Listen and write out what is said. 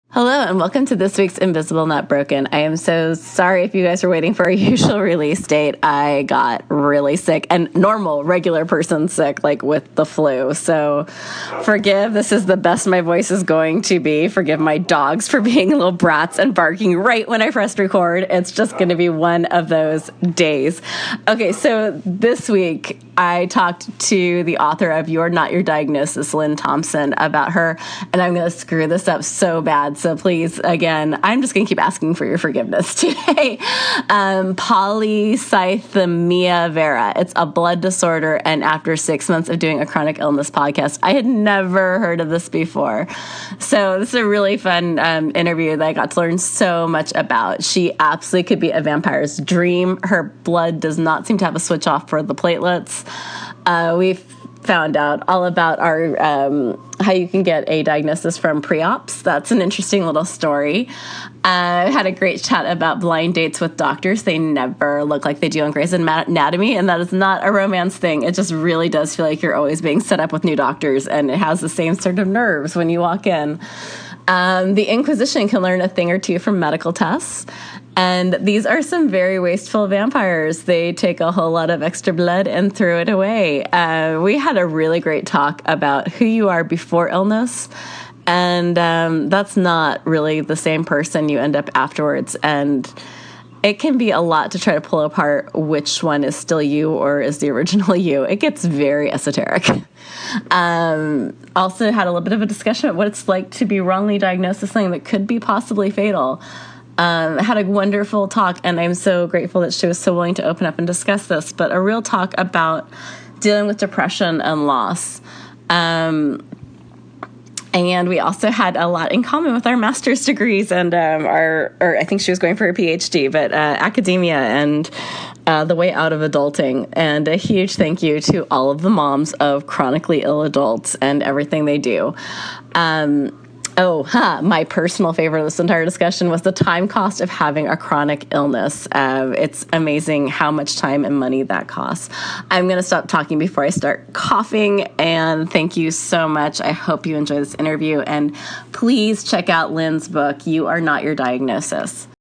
Hello and welcome to this week's Invisible Not Broken. I am so sorry if you guys were waiting for our usual release date. I got really sick and regular person sick, like with the flu. So forgive, this is the best my voice is going to be. Forgive my dogs for being little brats and barking right when I pressed record. It's just going to be one of those days. Okay, so this week I talked to the author of You're Not Your Diagnosis, Lynn Thompsan, about her, and I'm going to screw this up so bad. So please, again, I'm just going to keep asking for your forgiveness today. Polycythemia Vera. It's a blood disorder, and after 6 months of doing a chronic illness podcast, I had never heard of this before. So this is a really fun interview that I got to learn so much about. She absolutely could be a vampire's dream. Her blood does not seem to have a switch off for the platelets. We've found out all about our how you can get a diagnosis from pre-ops. That's an interesting little story. I had a great chat about blind dates with doctors. They never look like they do on Grey's Anatomy, and that is not a romance thing. It just really does feel like you're always being set up with new doctors, and it has the same sort of nerves when you walk in. The Inquisition can learn a thing or two from medical tests. And these are some very wasteful vampires. They take a whole lot of extra blood and throw it away. We had a really great talk about who you are before illness. And that's not really the same person you end up afterwards. And it can be a lot to try to pull apart which one is still you or is the original you. It gets very esoteric. Also had a little bit of a discussion about what it's like to be wrongly diagnosed with something that could be possibly fatal. Had a wonderful talk, and I'm so grateful that she was so willing to open up and discuss this, but a real talk about dealing with depression and loss. And we also had a lot in common with our master's degrees and I think she was going for her PhD, but academia and the way out of adulting. And a huge thank you to all of the moms of chronically ill adults and everything they do. My personal favorite of this entire discussion was the time cost of having a chronic illness. It's amazing how much time and money that costs. I'm going to stop talking before I start coughing, and thank you so much. I hope you enjoy this interview, and please check out Lynn's book, You Are Not Your Diagnosis.